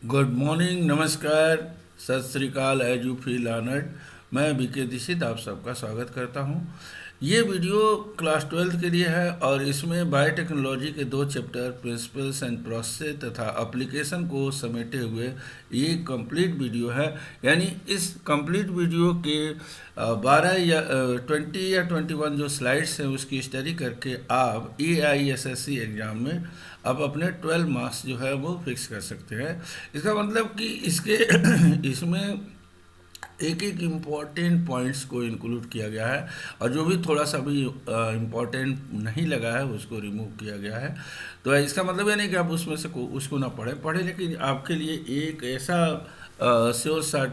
Good morning, नमस्कार, सत श्री अकाल, एज यू फील ऑनर्ड। मैं बीके दीक्षित आप सबका स्वागत करता हूं। ये वीडियो क्लास 12th के लिए है और इसमें बायोटेक्नोलॉजी के 2 चैप्टर प्रिंसिपल्स एंड प्रोसेस तथा एप्लीकेशन को समेटे हुए ये कंप्लीट वीडियो है। यानी इस कंप्लीट वीडियो के 12 या 20 या 21 जो स्लाइड्स हैं उसकी स्टडी करके आप AISSC एग्ज़ाम में आप अपने 12 मार्क्स जो है वो फिक्स कर सकते हैं। इसका मतलब कि इसमें एक एक इम्पॉर्टेंट पॉइंट्स को इंक्लूड किया गया है और जो भी थोड़ा सा भी इम्पॉर्टेंट नहीं लगा है उसको रिमूव किया गया है। तो इसका मतलब ये नहीं कि आप उसमें से उसको ना पढ़ें, लेकिन आपके लिए एक ऐसा श्योर शॉर्ट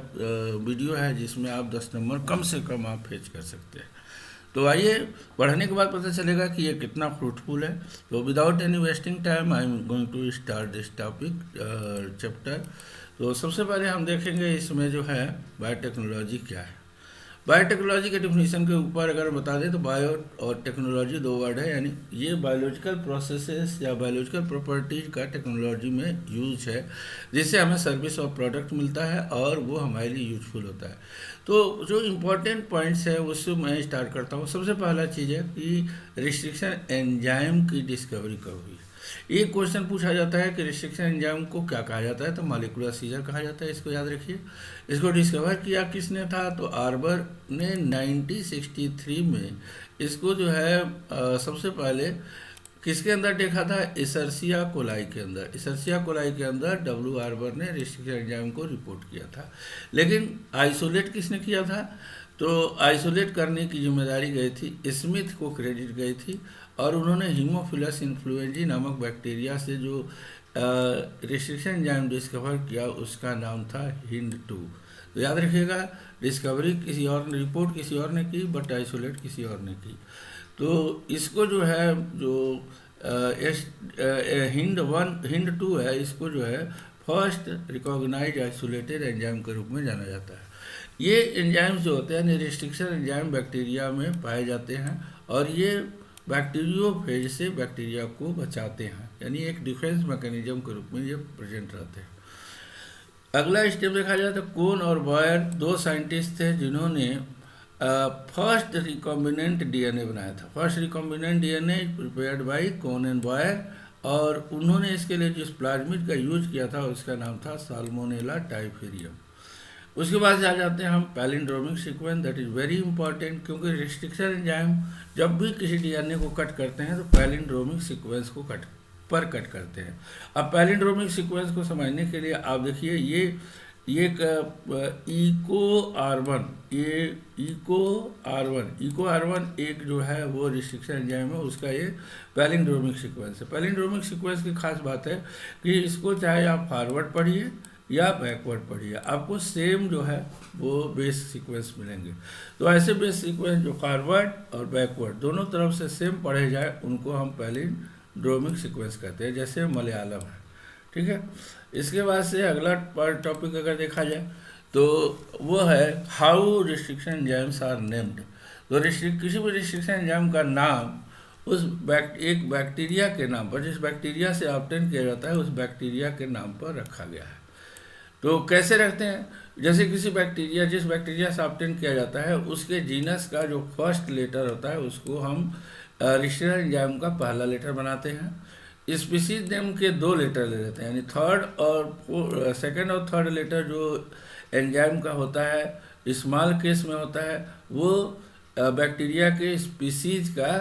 वीडियो है जिसमें आप 10 नंबर कम से कम आप फेच कर सकते हैं। तो आइए, पढ़ने के बाद पता चलेगा कि ये कितना फ्रूटफुल है। तो without any wasting time I am going to start this topic chapter. तो सबसे पहले हम देखेंगे इसमें जो है बायोटेक्नोलॉजी क्या है। बायोटेक्नोलॉजी के डिफिनीशन के ऊपर अगर बता दें तो बायो और टेक्नोलॉजी 2 वर्ड है, यानी ये बायोलॉजिकल प्रोसेसेस या बायोलॉजिकल प्रॉपर्टीज का टेक्नोलॉजी में यूज है, जिससे हमें सर्विस और प्रोडक्ट मिलता है और वो हमारे लिए यूजफुल होता है। तो जो इम्पोर्टेंट पॉइंट्स है उससे मैं स्टार्ट करता हूँ। सबसे पहला चीज़ है कि रिस्ट्रिक्शन एंजाइम की डिस्कवरी कब हुई। एक क्वेश्चन पूछा जाता है कि रिस्ट्रिक्शन एंजाइम को क्या कहा जाता है, तो मॉलिक्यूलर सीजर कहा जाता है। इसको याद रखिए। इसको डिस्कवर किया किसने था, तो आर्बर ने 1963 में इसको जो है सबसे पहले किसके अंदर देखा था, इसर्सिया कोलाई के अंदर। इसर्सिया कोलाई के अंदर डब्ल्यू आर्बर ने रिस्ट्रिक्शन एंजाइम को रिपोर्ट किया था। लेकिन आइसोलेट किसने किया था, तो आइसोलेट करने की जिम्मेदारी गई थी स्मिथ को क्रेडिट गई थी और उन्होंने हीमोफिलस इन्फ्लुएंजी नामक बैक्टीरिया से जो रिस्ट्रिक्शन एंजाइम डिस्कवर किया उसका नाम था हिंड 2। तो याद रखिएगा, डिस्कवरी किसी और ने, रिपोर्ट किसी और ने की, बट आइसोलेट किसी और ने की। तो इसको जो है जो हिंड 2 है, इसको जो है फर्स्ट रिकॉग्नाइज आइसोलेटेड एंजाइम के रूप में जाना जाता है। ये एंजाइम्स जो होते हैं रिस्ट्रिक्शन एंजाइम बैक्टीरिया में पाए जाते हैं और ये बैक्टीरियोफेज से बैक्टीरिया को बचाते हैं, यानी एक डिफेंस मैकेनिज्म के रूप में ये प्रेजेंट रहते हैं। अगला स्टेप देखा जाए तो कोन और बॉयर 2 साइंटिस्ट थे जिन्होंने फर्स्ट रिकॉम्बिनेंट डीएनए बनाया था। First recombinant DNA prepared by Cohen and Boyer, और उन्होंने इसके लिए जिस प्लाज्मिड का यूज किया था उसका नाम था साल्मोनेला टाइफेरियम। उसके बाद आ जाते हैं हम palindromic sequence. That is very important, क्योंकि रिस्ट्रिक्शन एंजाइम जब भी किसी डीएनए को कट करते हैं तो पैलिंड्रोमिक सीक्वेंस को कट करते हैं। अब पैलिंड्रोमिक सीक्वेंस को समझने के लिए आप देखिए, ये इको आर वन एक जो है वो रिस्ट्रिक्शन एंजाइम है, उसका ये पैलिंड्रोमिक सीक्वेंस है। पैलिंड्रोमिक सीक्वेंस की खास बात है कि इसको चाहे आप फॉरवर्ड पढ़िए या बैकवर्ड पढ़िए, आपको सेम जो है वो बेस सीक्वेंस मिलेंगे। तो ऐसे बेस सीक्वेंस जो फॉरवर्ड और बैकवर्ड दोनों तरफ से सेम पढ़े जाए उनको हम पैलिंड्रोमिक सीक्वेंस कहते हैं, जैसे मलयालम है। ठीक है। इसके बाद से अगला टॉपिक अगर देखा जाए तो वो है how restriction enzymes are named. तो किसी भी रिस्ट्रिक्शन एंजाइम का नाम एक बैक्टीरिया के नाम पर, जिस बैक्टीरिया से ऑब्टेन किया जाता है उस बैक्टीरिया के नाम पर रखा गया है। तो कैसे रखते हैं, जैसे जिस बैक्टीरिया से ऑब्टेन किया जाता है उसके जीनस का जो फर्स्ट लेटर होता है उसको हम रिस्ट्रिक्शन एंजाइम का पहला लेटर बनाते हैं। स्पीसीज नेम के 2 लेटर ले लेते हैं, यानी सेकंड और थर्ड लेटर जो एंजाइम का होता है स्मॉल केस में होता है, वो बैक्टीरिया के स्पीसीज का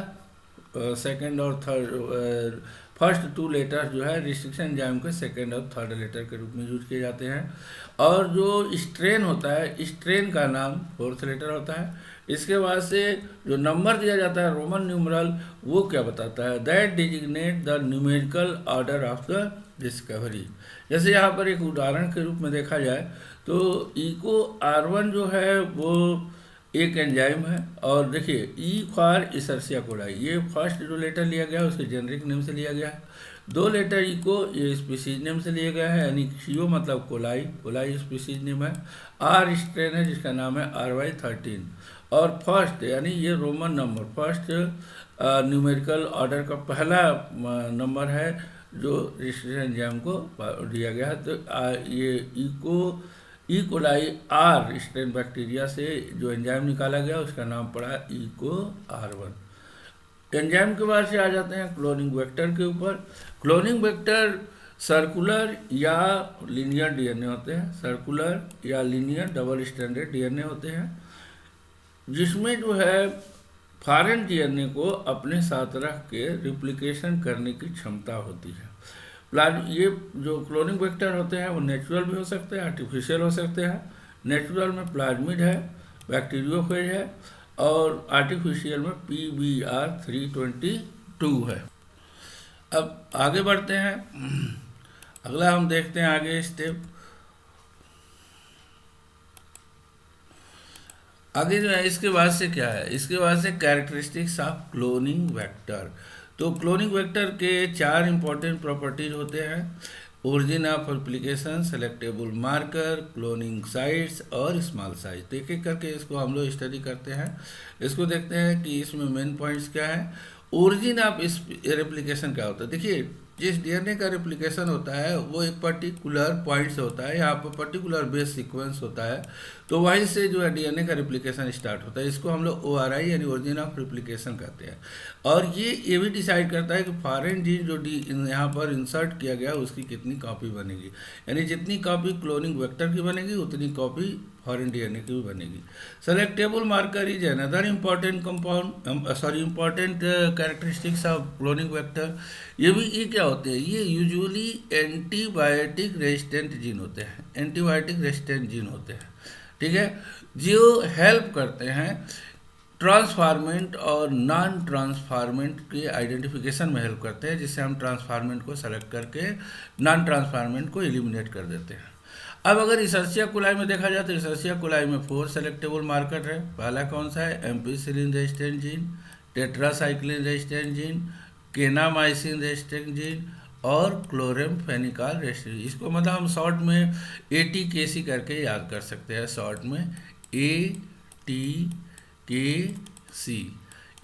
सेकंड और थर्ड फर्स्ट 2 लेटर जो है रिस्ट्रिक्शन एंजाइम के सेकंड और थर्ड लेटर के रूप में यूज किए जाते हैं। और जो स्ट्रेन होता है, स्ट्रेन का नाम 4th लेटर होता है। इसके बाद से जो नंबर दिया जाता है रोमन न्यूमरल, वो क्या बताता है, that designate the numerical order of the discovery. जैसे यहाँ पर एक उदाहरण के रूप में देखा जाए तो इको R1 जो है वो एक एंजाइम है, और देखिए ई फॉर इसर्सिया कोलाई, ये फर्स्ट जो लेटर लिया गया है उसके जेनरिक नेम से लिया गया है। 2 लेटर इको ये स्पीसीज नेम से लिया गया है, यानी CO मतलब कोलाई स्पीसीज नेम है। R स्ट्रेन है जिसका नाम है RY13, और फर्स्ट यानी ये Roman number, first numerical order का पहला नंबर है जो रेस्ट्रिक्शन एंजाइम को दिया गया है। तो ये E coli R strain bacteria से जो एंजाइम निकाला गया उसका नाम पड़ा EcoR1। एंजाइम के बाद से आ जाते हैं क्लोनिंग वेक्टर के ऊपर। क्लोनिंग वेक्टर सर्कुलर या लीनियर डीएनए होते हैं, सर्कुलर या लीनियर डबल स्ट्रैंडेड डीएनए होते हैं, जिसमें जो है फॉरेन डीएनए को अपने साथ रख के रिप्लिकेशन करने की क्षमता होती है। ये जो क्लोनिंग वेक्टर होते हैं वो नेचुरल भी हो सकते हैं, आर्टिफिशियल हो सकते हैं। नेचुरल में प्लाज्मिड है, बैक्टीरियोफेज है, और आर्टिफिशियल में PBR322 है। अब आगे बढ़ते हैं, अगला हम देखते हैं आगे स्टेप। आगे जो है इसके बाद से क्या है, इसके बाद से कैरेक्टरिस्टिक्स ऑफ क्लोनिंग वेक्टर। तो क्लोनिंग वेक्टर के 4 इंपॉर्टेंट प्रॉपर्टीज होते हैं: origin of application, selectable marker, cloning sites और स्मॉल साइज। तो एक एक करके इसको हम लोग स्टडी करते हैं। इसको देखते हैं कि इसमें मेन पॉइंट्स क्या है। ओरिजिन ऑफ इस रेप्लिकेशन क्या होता है। देखिए, जिस डीएनए का रेप्लिकेशन होता है वो एक पर्टिकुलर पॉइंट से होता है, यहाँ पर पर्टिकुलर बेस सीक्वेंस होता है, तो वहीं से जो है डीएनए का रेप्लिकेशन स्टार्ट होता है। इसको हम लोग ORI यानी ओरिजिन ऑफ रेप्लिकेशन कहते हैं। और ये भी डिसाइड करता है कि फॉरेन जीन जो यहाँ पर इंसर्ट किया गया उसकी कितनी कॉपी बनेगी, यानी जितनी कॉपी क्लोनिंग वेक्टर की बनेगी उतनी कॉपी फॉरेन डीएनए की भी बनेगी। Selectable marker is another important important characteristics of cloning vector. ये क्या होते हैं, ये यूजुअली एंटीबायोटिक रेजिस्टेंट जीन होते हैं, एंटीबायोटिक रेजिस्टेंट जीन होते हैं, ठीक है, जो हेल्प करते हैं ट्रांसफार्मेंट और नॉन ट्रांसफार्मेंट के आइडेंटिफिकेशन में हेल्प करते हैं, जिससे हम ट्रांसफार्मेंट को सेलेक्ट करके नॉन ट्रांसफार्मेंट को एलिमिनेट कर देते हैं। अब अगर इसर्सिया कोलाई में देखा जाए तो इसर्सिया कोलाई में 4 सेलेक्टेबल मार्कर है। पहला कौन सा है, ampicillin resistant gene, tetracycline resistant gene, kanamycin resistant gene और क्लोरेमफेनिकॉल रेजिस्टेंट। इसको मतलब हम शॉर्ट में ATKC करके याद कर सकते हैं, शॉर्ट में ATKC।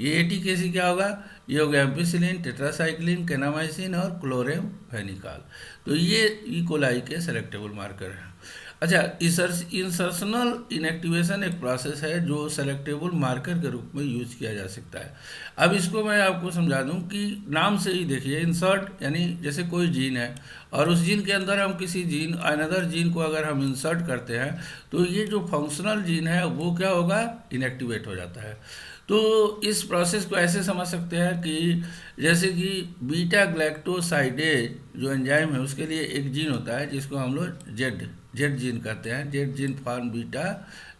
ये ATKC क्या होगा, ये हो गया एम्पिसिलिन, टेट्रासाइक्लिन, केनामाइसिन और क्लोरेमफेनिकॉल। तो ये ई कोलाई के सेलेक्टेबल मार्कर हैं। अच्छा, इंसर्शनल इनएक्टिवेशन एक प्रोसेस है जो सेलेक्टेबल मार्कर के रूप में यूज किया जा सकता है। अब इसको मैं आपको समझा दूं कि नाम से ही देखिए, इंसर्ट यानी जैसे कोई जीन है और उस जीन के अंदर हम किसी जीन अनदर जीन को अगर हम इंसर्ट करते हैं तो ये जो फंक्शनल जीन है वो क्या होगा, इनएक्टिवेट हो जाता है। तो इस प्रोसेस को ऐसे समझ सकते हैं कि जैसे कि बीटा ग्लैक्टोसाइडेज जो एंजाइम है उसके लिए एक जीन होता है जिसको हम लोग जेड जीन कहते हैं, Z gene form beta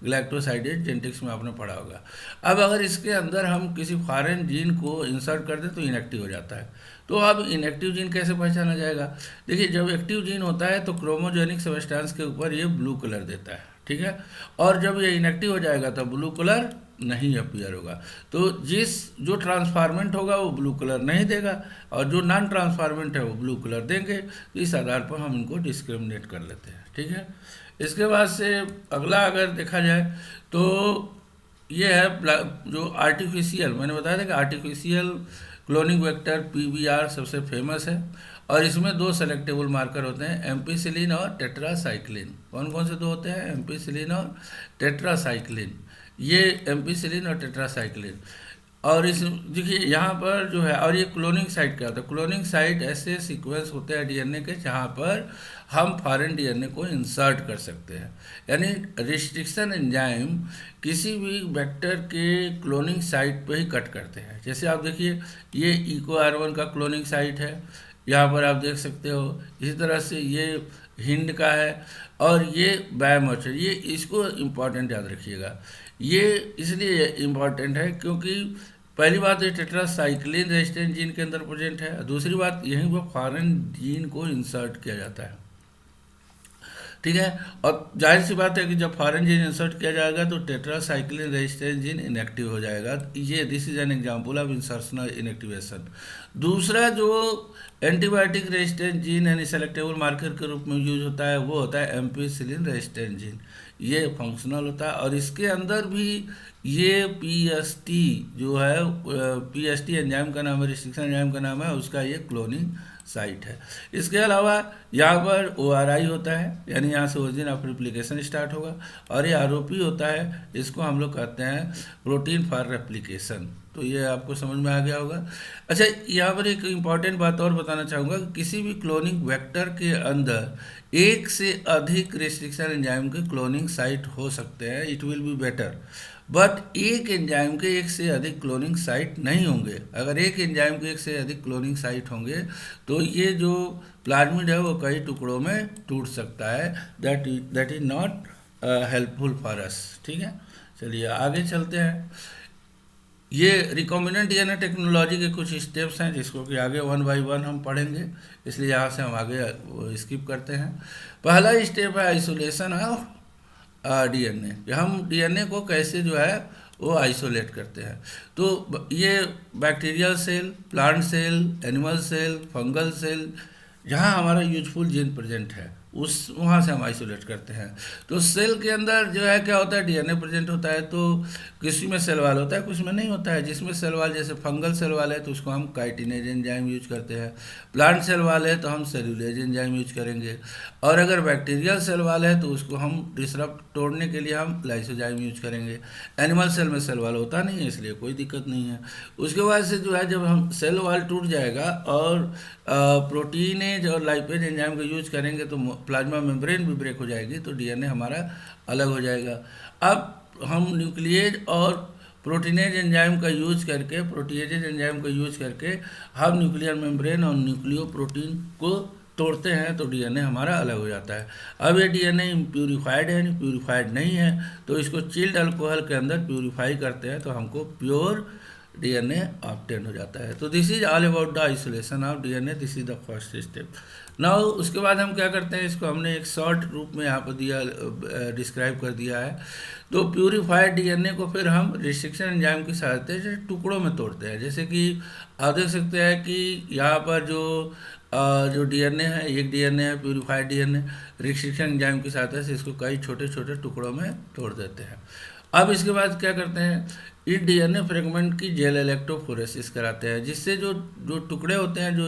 galactosidase, genetics में आपने पढ़ा होगा। अब अगर इसके अंदर हम किसी फॉरेन जीन को इंसर्ट कर दें तो इनएक्टिव हो जाता है। तो अब इनएक्टिव जीन कैसे पहचाना जाएगा, देखिए जब एक्टिव जीन होता है तो क्रोमोजेनिक सब्सटेंस के ऊपर ये ब्लू कलर देता है, ठीक है, और जब ये इनएक्टिव हो जाएगा तो ब्लू कलर नहीं अपीयर होगा। तो जो ट्रांसफार्मेंट होगा वो ब्लू कलर नहीं देगा और जो नॉन ट्रांसफार्मेंट है वो ब्लू कलर देंगे। तो इस आधार पर हम इनको डिस्क्रिमिनेट कर लेते हैं, ठीक है। इसके बाद से अगला अगर देखा जाए तो ये है जो आर्टिफिशियल, मैंने बताया था कि आर्टिफिशियल क्लोनिंग वेक्टर PBR सबसे फेमस है और इसमें 2 सेलेक्टेबल मार्कर होते हैं, एम्पिसिलिन और टेट्रासाइक्लिन। कौन कौन से 2 होते हैं, एम्पिसिलिन और टेट्रासाइक्लिन। ये एम्पिसिलिन और टेट्रासाइक्लिन, और इस देखिए यहाँ पर जो है, और ये क्लोनिंग साइट क्या होता है, क्लोनिंग साइट ऐसे सीक्वेंस होते हैं डीएनए के जहाँ पर हम फॉरेन डीएनए को इंसर्ट कर सकते हैं। यानी रिस्ट्रिक्शन एंजाइम किसी भी वेक्टर के क्लोनिंग साइट पे ही कट करते हैं। जैसे आप देखिए ये EcoR1 का क्लोनिंग साइट है, यहाँ पर आप देख सकते हो। इसी तरह से ये हिंड का है और ये बायोमोचर, ये इसको इम्पॉर्टेंट याद रखिएगा। ये इसलिए इम्पॉर्टेंट है क्योंकि पहली बात ये टेट्रासाइक्लिन रेजिस्टेंट जीन के अंदर प्रेजेंट है, दूसरी बात यहीं पर फॉरेन जीन को इंसर्ट किया जाता है, ठीक है। और जाहिर सी बात है कि जब फॉरेन जीन इंसर्ट किया जाएगा तो टेट्रासाइक्लिन रेजिस्टेंट जीन इनएक्टिव हो जाएगा। ये this is an example of insertional inactivation. दूसरा जो एंटीबायोटिक रेजिस्टेंट जीन यानी सेलेक्टेबल मार्कर के रूप में यूज होता है वो होता है एम्पिसिलिन रेजिस्टेंट जीन। ये फंक्शनल होता है और इसके अंदर भी ये PST जो है, PST एंजाइम का नाम है, रिस्ट्रिक्शन एंजाइम का नाम है, उसका ये क्लोनिंग साइट है। इसके अलावा यहाँ पर ORI होता है, यानी यहाँ से ओरिजिन ऑफ रेप्लिकेशन स्टार्ट होगा, और ये ROP होता है, इसको हम लोग कहते हैं प्रोटीन फॉर रेप्लिकेशन। तो ये आपको समझ में आ गया होगा। अच्छा, यहाँ पर एक इम्पॉर्टेंट बात और बताना चाहूँगा कि किसी भी क्लोनिंग वेक्टर के अंदर एक से अधिक रेस्ट्रिक्शन एंजाइम के क्लोनिंग साइट हो सकते हैं, it will be better, but एक एंजाइम के एक से अधिक क्लोनिंग साइट नहीं होंगे। अगर एक एंजाइम के एक से अधिक क्लोनिंग साइट होंगे तो ये जो प्लाज्मिड है वो कई टुकड़ों में टूट सकता है, that is not helpful for us. ठीक है, चलिए आगे चलते हैं। ये रिकॉम्बिनेंट डीएनए टेक्नोलॉजी के कुछ स्टेप्स हैं जिसको कि आगे 1 बाय 1 हम पढ़ेंगे, इसलिए यहाँ से हम आगे स्किप करते हैं। पहला स्टेप है आइसोलेशन ऑफ डीएनए। हम डीएनए को कैसे जो है वो आइसोलेट करते हैं। तो ये bacterial cell, plant cell, animal cell, fungal cell, जहाँ हमारा यूजफुल जीन प्रेजेंट है उस वहाँ से हम आइसोलेट करते हैं। तो सेल के अंदर जो है क्या होता है, डीएनए प्रेजेंट होता है, तो किसी में सेल वाल होता है, कुछ में नहीं होता है। जिसमें सेल वाल, जैसे फंगल सेल वाल है तो उसको हम काइटिनेज एंजाइम यूज करते हैं, प्लांट सेल वाल है तो हम सेल्यूलेज एंजाइम यूज करेंगे, और अगर बैक्टीरियल सेल वाल है तो उसको हम डिसरप्ट तोड़ने के लिए हम लाइसोजाइम यूज करेंगे। एनिमल सेल में सेल वाल होता नहीं है, इसलिए कोई दिक्कत नहीं है। उसके बाद से जो है जब हम सेल वाल टूट जाएगा और प्रोटीनेज और लाइपेज एंजाइम का यूज करेंगे तो प्लाज्मा मेम्ब्रेन भी ब्रेक हो जाएगी, तो डीएनए हमारा अलग हो जाएगा। अब हम न्यूक्लिएज और प्रोटीनेज एंजाइम का यूज करके, प्रोटीएजेज एंजाइम का यूज करके हम न्यूक्लियर मेम्ब्रेन और न्यूक्लियो प्रोटीन को तोड़ते हैं, तो डीएनए हमारा अलग हो जाता है। अब ये डीएनए प्यूरिफाइड है, प्यूरिफाइड नहीं है, तो इसको चिल्ड अल्कोहल के अंदर प्यूरिफाई करते हैं तो हमको प्योर डीएनए ऑब्टेन हो जाता है। तो this is all about the isolation of DNA, this is the first step. Now उसके बाद हम क्या करते हैं, इसको हमने एक शॉर्ट रूप में यहाँ पर दिया, डिस्क्राइब कर दिया है। तो प्यूरिफाइड डीएनए को फिर हम रिस्ट्रिक्शन एंजाइम की सहायता से टुकड़ों में तोड़ते हैं। जैसे कि आप देख सकते हैं कि यहाँ पर जो डीएनए है, एक डीएनए है प्यूरिफाइड डीएनए, रिस्ट्रिक्शन एंजाइम की सहायता से इसको कई छोटे छोटे टुकड़ों में तोड़ देते हैं। अब इसके बाद क्या करते हैं, इस डीएनए फ्रेगमेंट की जेल इलेक्ट्रोफोरेसिस कराते हैं, जिससे जो टुकड़े होते हैं, जो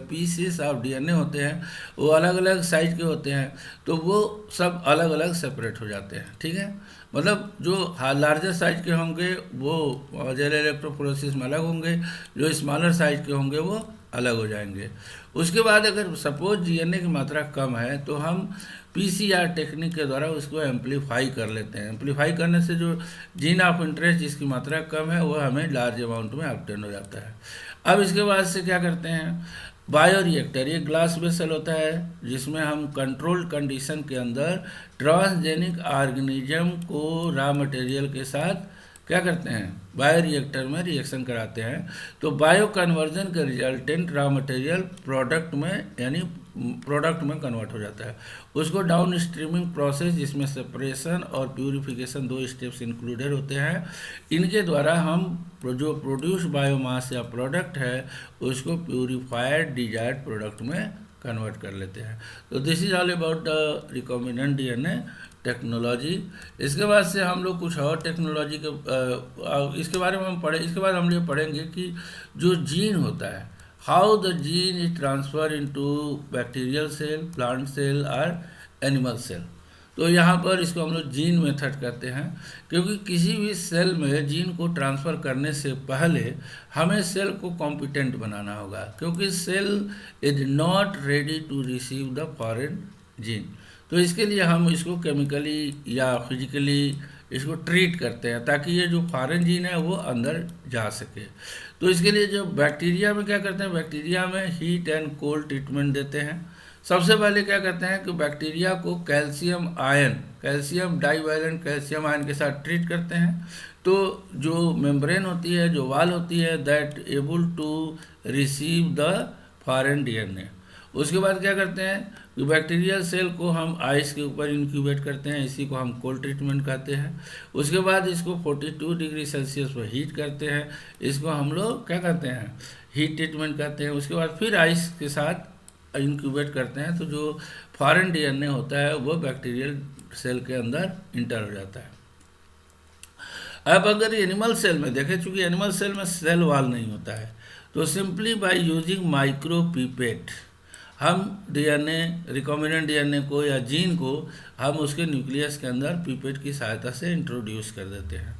पीसेस ऑफ डीएनए होते हैं, वो अलग अलग साइज के होते हैं, तो वो सब अलग अलग सेपरेट हो जाते हैं। ठीक है, मतलब जो लार्जर साइज के होंगे वो जेल इलेक्ट्रोफोरेसिस में अलग होंगे, जो स्मॉलर साइज के होंगे वो अलग हो जाएंगे। उसके बाद अगर सपोज डीएनए की मात्रा कम है तो हम पीसीआर टेक्निक के द्वारा उसको एम्पलीफाई कर लेते हैं। एम्पलीफाई करने से जो जीन ऑफ इंटरेस्ट जिसकी मात्रा कम है वो हमें लार्ज अमाउंट में ऑब्टेन हो जाता है। अब इसके बाद से क्या करते हैं, बायोरिएक्टर, ये ग्लास वेसल होता है जिसमें हम कंट्रोल्ड कंडीशन के अंदर ट्रांसजेनिक ऑर्गेनिज्म को रॉ मटेरियल के साथ क्या करते हैं, बायोरिएक्टर में रिएक्शन कराते हैं। तो बायो कन्वर्जन के रिजल्टेंट रॉ मटेरियल प्रोडक्ट में, यानी प्रोडक्ट में कन्वर्ट हो जाता है। उसको डाउन स्ट्रीमिंग प्रोसेस, जिसमें सेपरेशन और प्यूरिफिकेशन 2 स्टेप्स इंक्लूडेड होते हैं, इनके द्वारा हम जो प्रोड्यूस बायोमास या प्रोडक्ट है उसको प्यूरिफाइड डिजायर्ड प्रोडक्ट में कन्वर्ट कर लेते हैं। तो this is all about the recombinant DNA technology. इसके बाद से हम लोग कुछ और टेक्नोलॉजी के इसके बारे में इसके बाद हम लोग पढ़ेंगे कि जो जीन होता है, how the gene is transfer into bacterial cell, plant cell और एनिमल सेल। तो यहाँ पर इसको हम लोग जीन मेथड कहते हैं, क्योंकि किसी भी सेल में जीन को ट्रांसफ़र करने से पहले हमें सेल को कॉम्पिटेंट बनाना होगा, क्योंकि cell is not ready to receive the foreign gene. तो इसके लिए हम इसको केमिकली या फिजिकली इसको ट्रीट करते हैं ताकि ये जो फॉरेन जीन है वो अंदर जा सके। तो इसके लिए जो बैक्टीरिया में क्या करते हैं, बैक्टीरिया में हीट एंड कोल्ड ट्रीटमेंट देते हैं। सबसे पहले क्या करते हैं कि बैक्टीरिया को calcium ion, calcium divalent calcium ion के साथ ट्रीट करते हैं। तो जो मेम्ब्रेन होती है, जो वाल होती है, that able to receive the foreign DNA. उसके बाद क्या करते हैं कि बैक्टीरियल सेल को हम आइस के ऊपर इंक्यूबेट करते हैं, इसी को हम कोल्ड ट्रीटमेंट कहते हैं। उसके बाद इसको 42 डिग्री सेल्सियस पर हीट करते हैं, इसको हम लोग क्या कहते हैं, हीट ट्रीटमेंट कहते हैं। उसके बाद फिर आइस के साथ इंक्यूबेट करते हैं, तो जो फॉरेन डीएनए होता है वो बैक्टीरियल सेल के अंदर इंटर हो जाता है। अब अगर एनिमल सेल में देखें, चूंकि एनिमल सेल में सेल वाल नहीं होता है, तो simply by using micro pipette हम डीएनए, रिकॉम्बिनेंट डीएनए को या जीन को हम उसके न्यूक्लियस के अंदर पीपेट की सहायता से इंट्रोड्यूस कर देते हैं।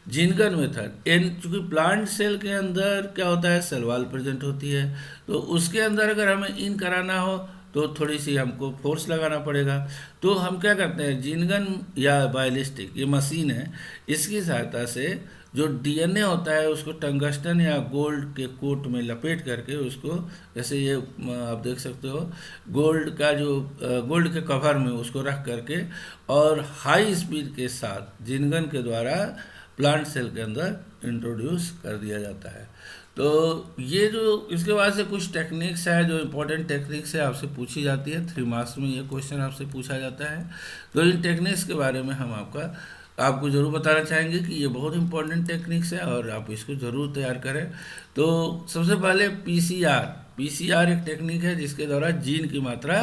जीनगन मेथड, इन चूँकि प्लांट सेल के अंदर क्या होता है, सेल वॉल प्रेजेंट होती है, तो उसके अंदर अगर हमें इन कराना हो तो थोड़ी सी हमको फोर्स लगाना पड़ेगा। तो हम क्या करते हैं, जीनगन या बायोलिस्टिक ये मशीन है, इसकी सहायता से जो डीएनए होता है उसको टंगस्टन या गोल्ड के कोट में लपेट करके उसको, जैसे ये आप देख सकते हो गोल्ड का जो गोल्ड के कवर में उसको रख करके और हाई स्पीड के साथ जीनगन के द्वारा प्लांट सेल के अंदर इंट्रोड्यूस कर दिया जाता है। तो ये जो इसके बाद से कुछ टेक्निक्स है जो इम्पोर्टेंट टेक्निक्स है आपसे पूछी जाती है, 3 मार्क्स में ये क्वेश्चन आपसे पूछा जाता है। तो इन टेक्निक्स के बारे में हम आपको ज़रूर बताना चाहेंगे कि ये बहुत इंपॉर्टेंट टेक्निक्स है और आप इसको ज़रूर तैयार करें। तो सबसे पहले पीसीआर एक टेक्निक है जिसके द्वारा जीन की मात्रा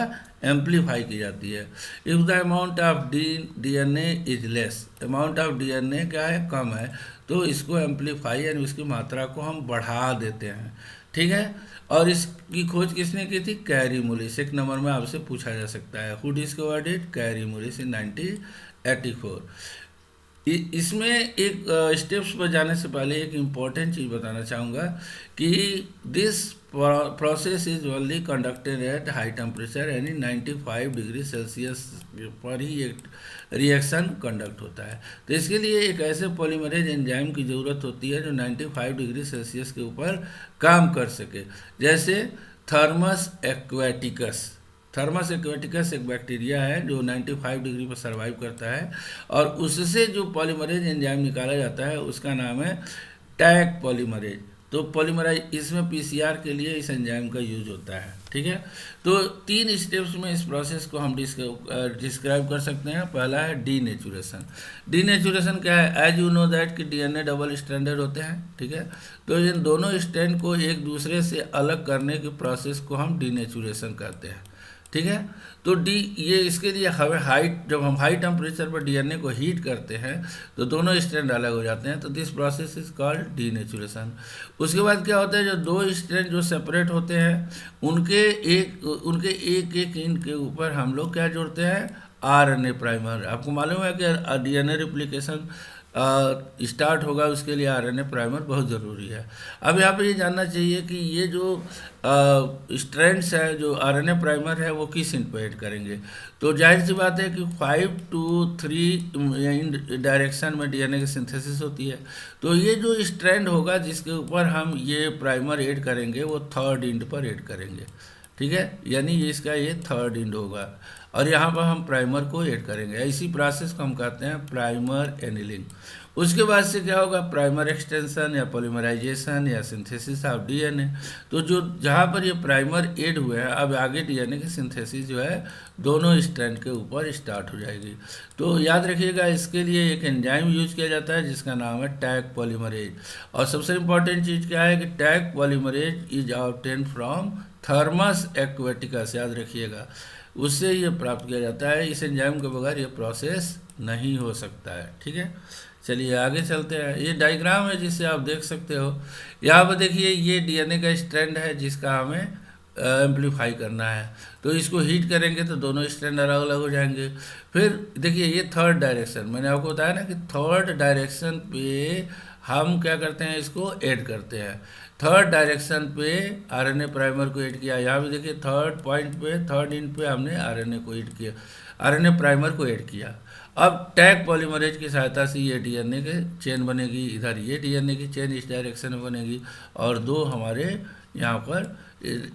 एम्पलीफाई की जाती है। If the amount of DNA is less, amount of DNA क्या है, कम है, तो इसको एम्पलीफाई यानी उसकी मात्रा को हम बढ़ा देते हैं, ठीक है। और इसकी खोज किसने की थी, कैरी मुलिस। 1 नंबर में आपसे पूछा जा सकता है, who discovered it, Kary Mullis in 1984। इसमें एक स्टेप्स पर जाने से पहले एक इम्पॉर्टेंट चीज़ बताना चाहूँगा कि this process is only conducted at high temperature, यानी 95 डिग्री सेल्सियस पर ही एक रिएक्शन कंडक्ट होता है। तो इसके लिए एक ऐसे पॉलीमरेज एंजाइम की ज़रूरत होती है जो 95 डिग्री सेल्सियस के ऊपर काम कर सके, जैसे थर्मस एक्वेटिकस। थर्मस एक्वेटिकस एक बैक्टीरिया है जो 95 डिग्री पर सर्वाइव करता है और उससे जो पॉलीमरेज एंजाइम निकाला जाता है उसका नाम है टैग पॉलीमरेज। तो पॉलीमराइज इसमें पीसीआर के लिए इस एंजाइम का यूज होता है, ठीक है। तो 3 स्टेप्स में इस प्रोसेस को हम डिस्क्राइब कर सकते हैं। पहला है डीनेचुरेशन। डीनेचुरेशन क्या है, एज यू नो दैट कि डीएनए डबल स्ट्रैंडेड होते हैं, ठीक है। तो इन दोनों स्ट्रैंड को एक दूसरे से अलग करने की प्रोसेस को हम डीनेचुरेशन कहते हैं, ठीक है। तो ये इसके लिए जब हम हाई टेम्परेचर पर डीएनए को हीट करते हैं तो दोनों स्ट्रैंड अलग हो जाते हैं, तो this process is called denaturation. उसके बाद क्या होता है, जो 2 स्ट्रैंड जो सेपरेट होते हैं उनके एक इनके ऊपर हम लोग क्या जोड़ते हैं, आरएनए प्राइमर। आपको मालूम है कि डीएनए रिप्लिकेशन स्टार्ट होगा, उसके लिए आरएनए प्राइमर बहुत ज़रूरी है। अब यहाँ पे ये जानना चाहिए कि ये जो स्ट्रैंड्स है, जो आरएनए प्राइमर है, वो किस इंड पे ऐड करेंगे। तो जाहिर सी बात है कि 5 to 3 इन डायरेक्शन में डीएनए की सिंथेसिस होती है। तो ये जो स्ट्रैंड होगा जिसके ऊपर हम ये प्राइमर ऐड करेंगे वो 3rd इंड पर ऐड करेंगे, ठीक है, यानी इसका ये 3rd इंड होगा और यहाँ पर हम प्राइमर को ऐड करेंगे। इसी प्रोसेस को हम कहते हैं प्राइमर एनिलिंग। उसके बाद से क्या होगा, प्राइमर एक्सटेंशन या पॉलीमराइजेशन या सिंथेसिस ऑफ डीएनए। तो जो जहाँ पर ये प्राइमर ऐड हुए हैं, अब आगे डीएनए की सिंथेसिस जो है दोनों स्ट्रैंड के ऊपर स्टार्ट हो जाएगी। तो याद रखिएगा, इसके लिए एक एंजाइम यूज किया जाता है जिसका नाम है टैग पॉलीमरेज। और सबसे इम्पॉर्टेंट चीज़ क्या है कि tag polymerase is obtained from Thermus aquaticus, याद रखिएगा, उससे ये प्राप्त किया जाता है। इस एंजाइम के बगैर ये प्रोसेस नहीं हो सकता है, ठीक है। चलिए आगे चलते हैं। ये डायग्राम है जिसे आप देख सकते हो। यहाँ पर देखिए, ये डीएनए का स्ट्रैंड है जिसका हमें एम्पलीफाई करना है। तो इसको हीट करेंगे तो दोनों स्ट्रैंड अलग अलग हो जाएंगे। फिर देखिए, ये 3rd डायरेक्शन, मैंने आपको बताया ना कि 3rd डायरेक्शन पे हम क्या करते हैं, इसको ऐड करते हैं। 3rd डायरेक्शन पे आरएनए प्राइमर को ऐड किया। यहाँ भी देखिए 3rd पॉइंट पे, 3rd इंड पे हमने आरएनए को ऐड किया, आरएनए प्राइमर को ऐड किया। अब टैग पॉलीमरेज की सहायता से ये डीएनए के चेन बनेगी, इधर ये डीएनए की चेन इस डायरेक्शन में बनेगी और 2 हमारे यहाँ पर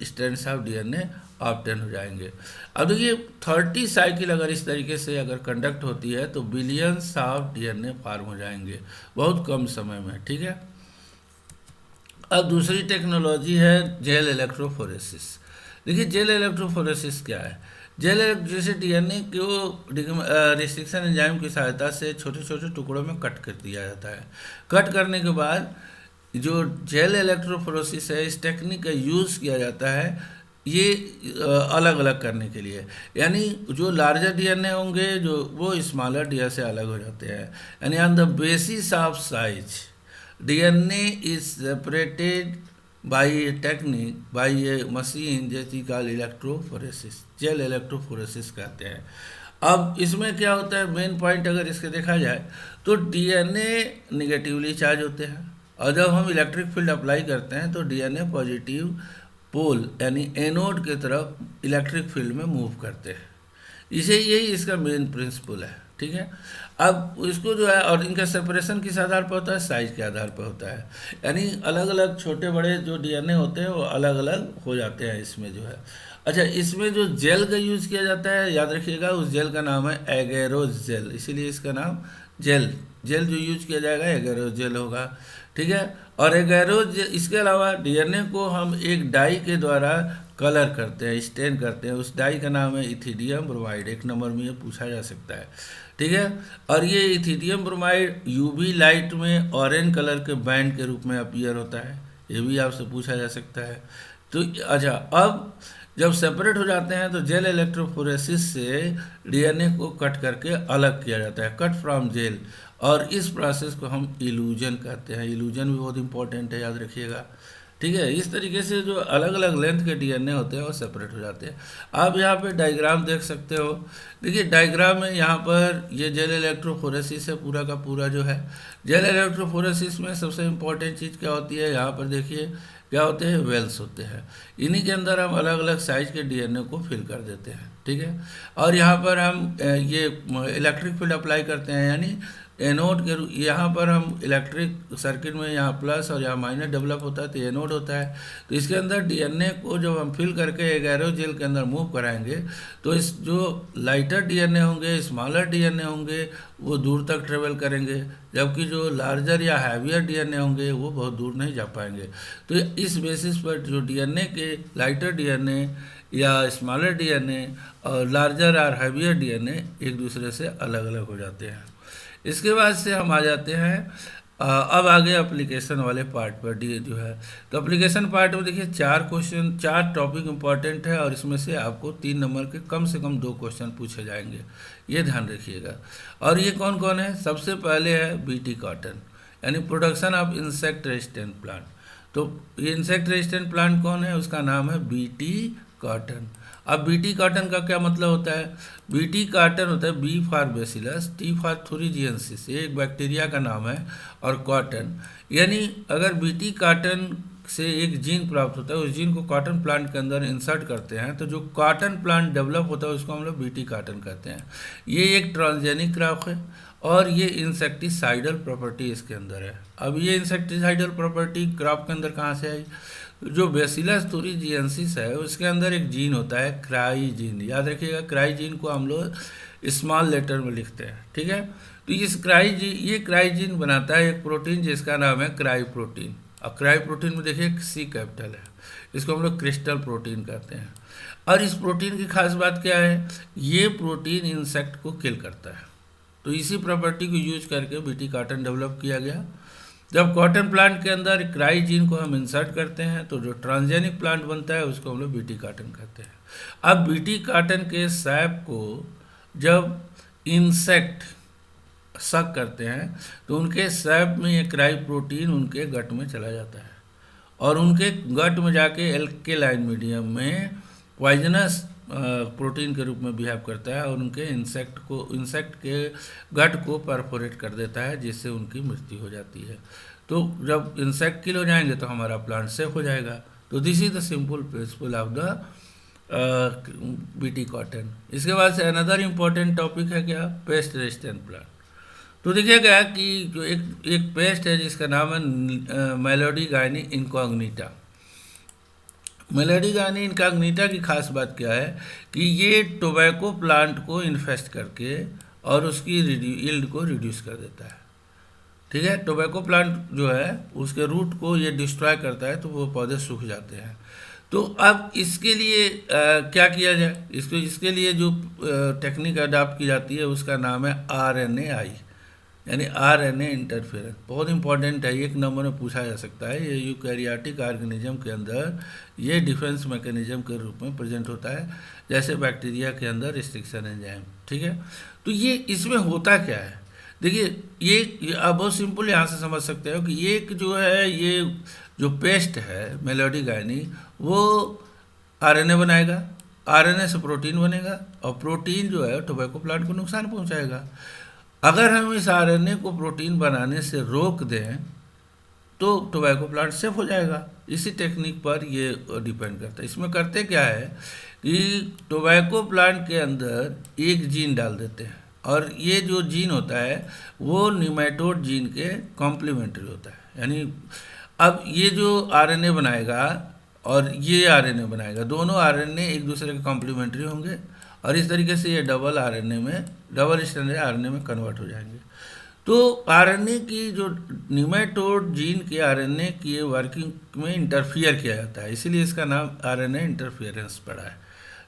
स्ट्रैंड्स ऑफ डीएनए ऑब्टेन हो जाएंगे। अब देखिए 30 साइकिल अगर इस तरीके से अगर कंडक्ट होती है तो बिलियंस ऑफ डीएनए फॉर्म हो जाएंगे बहुत कम समय में, ठीक है। अब दूसरी टेक्नोलॉजी है जेल इलेक्ट्रोफोरेसिस। देखिए जेल इलेक्ट्रोफोरेसिस क्या है। जेल जैसे डीएनए को रिस्ट्रिक्शन एंजाइम की सहायता से छोटे छोटे टुकड़ों में कट कर दिया जाता है। कट करने के बाद जो जेल इलेक्ट्रोफोरेसिस है, इस टेक्निक का यूज़ किया जाता है ये अलग अलग करने के लिए, यानी जो लार्जर डीएनए होंगे जो वो स्मॉलर डीएनए से अलग हो जाते हैं। यानी on the basis of size DNA is separated by a technique, by a machine जैसी कॉल इलेक्ट्रोफोरेसिस, जेल इलेक्ट्रोफोरेसिस कहते हैं। अब इसमें क्या होता है, मेन पॉइंट अगर इसके देखा जाए तो डीएनए निगेटिवली चार्ज होते हैं, और जब हम इलेक्ट्रिक फील्ड अप्लाई करते हैं तो डीएनए पॉजिटिव पोल यानी एनोड की तरफ इलेक्ट्रिक फील्ड में मूव करते हैं। इसे यही इसका मेन प्रिंसिपल है, ठीक है। अब इसको जो है, और इनका सेपरेशन किस आधार पर होता है, साइज के आधार पर होता है, यानी अलग अलग छोटे बड़े जो डीएनए होते हैं वो अलग अलग हो जाते हैं इसमें जो है। अच्छा, इसमें जो जेल का यूज़ किया जाता है, याद रखिएगा उस जेल का नाम है एगेरोस जेल, इसीलिए इसका नाम जेल जो यूज किया जाएगा एगेरोस जेल होगा, ठीक है। और एगेरोस इसके अलावा डीएनए को हम एक डाई के द्वारा कलर करते हैं, स्टेन करते हैं, उस डाई का नाम है इथिडियम ब्रोमाइड। एक नंबर में ये पूछा जा सकता है, ठीक है। और ये इथिडियम ब्रोमाइड यूवी लाइट में ऑरेंज कलर के बैंड के रूप में अपीयर होता है, ये भी आपसे पूछा जा सकता है। तो अच्छा, अब जब सेपरेट हो जाते हैं तो जेल इलेक्ट्रोफोरेसिस से डीएनए को कट करके अलग किया जाता है, कट फ्रॉम जेल, और इस प्रोसेस को हम इल्यूजन कहते हैं। इल्यूजन भी बहुत इंपॉर्टेंट है, याद रखिएगा, ठीक है। इस तरीके से जो अलग अलग लेंथ के डीएनए होते हैं वो सेपरेट हो जाते हैं। आप यहाँ पे डायग्राम देख सकते हो, देखिए डायग्राम में यहाँ पर ये जेल इलेक्ट्रोफोरेसिस है पूरा का पूरा जो है। जेल इलेक्ट्रोफोरेसिस में सबसे इम्पोर्टेंट चीज़ क्या होती है, यहाँ पर देखिए क्या होते हैं, वेल्स होते हैं, इन्हीं के अंदर हम अलग अलग साइज के डीएनए को फिल कर देते हैं, ठीक है। और यहाँ पर हम ये इलेक्ट्रिक फील्ड अप्लाई करते हैं, यानी एनोड के यहाँ पर हम इलेक्ट्रिक सर्किट में यहाँ प्लस और यहाँ माइनस डेवलप होता है तो एनोड होता है। तो इसके अंदर डीएनए को जब हम फिल करके एगेरो जेल के अंदर मूव कराएंगे तो इस जो लाइटर डीएनए होंगे, स्मॉलर डीएनए होंगे, वो दूर तक ट्रेवल करेंगे, जबकि जो लार्जर या हैवियर डीएनए होंगे वो बहुत दूर नहीं जा पाएंगे। तो इस बेसिस पर जो डीएनए के लाइटर डीएनए या स्मॉलर डीएनए और लार्जर और हैवियर डीएनए एक दूसरे से अलग अलग हो जाते हैं। इसके बाद से हम आ जाते हैं अब आगे एप्लीकेशन वाले पार्ट पर डी जो है। तो एप्लीकेशन पार्ट में देखिए 4 टॉपिक इंपॉर्टेंट है, और इसमें से आपको 3 नंबर के कम से कम 2 क्वेश्चन पूछे जाएंगे, ये ध्यान रखिएगा। और ये कौन कौन है, सबसे पहले है बीटी कॉटन, यानी production of insect resistant plant. तो ये इंसेक्ट रेजिस्टेंट प्लांट कौन है, उसका नाम है बीटी कॉटन। अब बीटी कॉटन का क्या मतलब होता है, बीटी कॉटन होता है B for bacillus, T for thuringiensis, ये एक बैक्टीरिया का नाम है, और कॉटन, यानी अगर बीटी कॉटन से एक जीन प्राप्त होता है, उस जीन को कॉटन प्लांट के अंदर इंसर्ट करते हैं तो जो कॉटन प्लांट डेवलप होता है उसको हम लोग बीटी कॉटन कहते हैं। ये एक ट्रांसजेनिक क्रॉप है और ये इंसेक्टिसाइडल प्रॉपर्टी इसके अंदर है। अब ये इंसेक्टिसाइडल प्रॉपर्टी क्रॉप के अंदर कहाँ से आई, जो बेसिलस थुरिजियंसिस है उसके अंदर एक जीन होता है क्राई जीन, याद रखिएगा क्राई जीन को हम लोग स्मॉल लेटर में लिखते हैं, ठीक है। तो इस ये क्राई जीन बनाता है एक प्रोटीन जिसका नाम है क्राई प्रोटीन। अब क्राई प्रोटीन में देखिए C कैपिटल है, इसको हम लोग क्रिस्टल प्रोटीन कहते हैं। और इस प्रोटीन की खास बात क्या है, ये प्रोटीन इंसेक्ट को किल करता है। तो इसी प्रॉपर्टी को यूज करके बीटी कॉटन डेवलप किया गया। जब कॉटन प्लांट के अंदर क्राई जीन को हम इंसर्ट करते हैं तो जो ट्रांसजेनिक प्लांट बनता है उसको हम लोग बीटी कॉटन कहते हैं। अब बीटी कॉटन के सैप को जब इंसेक्ट सक करते हैं तो उनके सैप में ये क्राई प्रोटीन उनके गट में चला जाता है, और उनके गट में जाके एल्केलाइन मीडियम में पॉइजनस प्रोटीन के रूप में बिहेव करता है, और उनके इंसेक्ट के गट को परफोरेट कर देता है, जिससे उनकी मृत्यु हो जाती है। तो जब इंसेक्ट किल हो जाएंगे तो हमारा प्लांट सेफ हो जाएगा। तो this is the simple principle of the BT cotton. इसके बाद से अनदर इम्पॉर्टेंट टॉपिक है क्या, पेस्ट रेजिस्टेंट प्लांट। तो देखिएगा कि जो एक पेस्ट है जिसका नाम है melody gynae incognito. Melody gynae incognito की खास बात क्या है कि ये टोबैको प्लांट को इन्फेस्ट करके और उसकी यील्ड को रिड्यूस कर देता है, ठीक है। टोबैको प्लांट जो है उसके रूट को ये डिस्ट्रॉय करता है तो वो पौधे सूख जाते हैं। तो अब इसके लिए क्या किया जाए, इसके लिए जो टेक्निक अडॉप्ट की जाती है उसका नाम है RNAi, यानी RNA इंटरफेरेंस। बहुत इंपॉर्टेंट है, एक नंबर में पूछा जा सकता है। ये यूकैरियोटिक ऑर्गेनिज्म के अंदर ये डिफेंस मैकेनिज्म के रूप में प्रेजेंट होता है, जैसे बैक्टीरिया के अंदर रिस्ट्रिक्शन एंजाइम, ठीक है। तो ये इसमें होता क्या है, देखिए ये आप बहुत सिंपल यहाँ से समझ सकते हो कि ये एक जो है, ये जो पेस्ट है मेलोडी गायनी, वो आरएनए बनाएगा, आरएनए से प्रोटीन बनेगा, और प्रोटीन जो है टोबैको प्लांट को नुकसान पहुंचाएगा। अगर हम इस आरएनए को प्रोटीन बनाने से रोक दें तो टोबैको प्लांट सेफ हो जाएगा। इसी टेक्निक पर ये डिपेंड करता है। इसमें करते क्या है कि टोबैको प्लांट के अंदर एक जीन डाल देते हैं, और ये जो जीन होता है वो निमेटोड जीन के कॉम्प्लीमेंट्री होता है। यानी अब ये जो आरएनए बनाएगा और ये आरएनए बनाएगा, दोनों आरएनए एक दूसरे के कॉम्प्लीमेंट्री होंगे, और इस तरीके से ये डबल आरएनए में, डबल स्ट्रैंडेड आरएनए में कन्वर्ट हो जाएंगे। तो आरएनए की जो निमेटोड जीन के आरएनए की वर्किंग में इंटरफियर किया जाता है, इसीलिए इसका नाम आरएनए इंटरफियरेंस पड़ा है।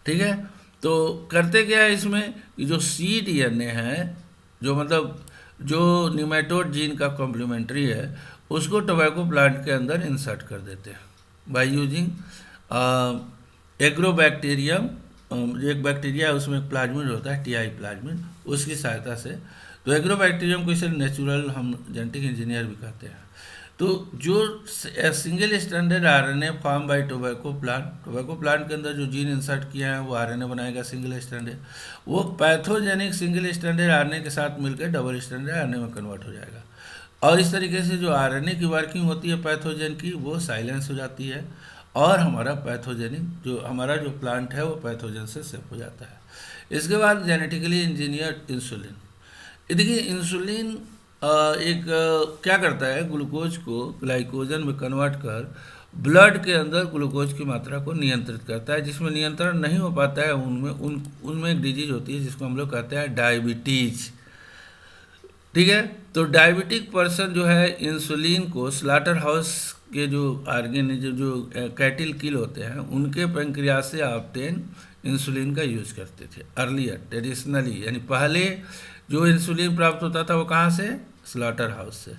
ठीक है, तो करते क्या है इसमें कि जो cDNA है, जो मतलब जो निमेटोड जीन का कॉम्प्लीमेंट्री है, उसको टोबैको प्लांट के अंदर इंसर्ट कर देते हैं बाय यूजिंग एग्रोबैक्टीरियम। एक बैक्टीरिया है, उसमें एक प्लाज्मिड होता है, टीआई प्लाज्मिड, उसकी सहायता से। तो एग्रोबैक्टीरियम को इसे नेचुरल हम जेनेटिक इंजीनियर भी कहते हैं। तो जो single standard RNA form by tobacco plant के अंदर जो जीन इंसर्ट किया है वो आरएनए बनाएगा सिंगल स्टैंडर्ड, वो पैथोजेनिक सिंगल स्टैंडर्ड आरएनए के साथ मिलकर डबल स्टैंडर्ड आरएनए में कन्वर्ट हो जाएगा। और इस तरीके से जो आरएनए की वर्किंग होती है पैथोजन की, वो साइलेंस हो जाती है, और हमारा पैथोजेनिक जो हमारा जो प्लांट है वो पैथोजन से सेफ हो जाता है। इसके बाद जेनेटिकली इंजीनियर्ड इंसुलिन। देखिए इंसुलिन क्या करता है, ग्लूकोज को ग्लाइकोजन में कन्वर्ट कर ब्लड के अंदर ग्लूकोज की मात्रा को नियंत्रित करता है। जिसमें नियंत्रण नहीं हो पाता है उनमें एक डिजीज होती है जिसको हम लोग कहते हैं डायबिटीज। ठीक है, तो डायबिटिक पर्सन जो है इंसुलिन को स्लाटर हाउस के जो ऑर्गेनिज्म जो कैटिल किल होते हैं उनके पेंक्रियास से ऑब्टेन इंसुलिन का यूज करते थे अर्लियर ट्रेडिशनली। यानी पहले जो इंसुलिन प्राप्त होता था वो कहाँ से, स्लाटर हाउस से।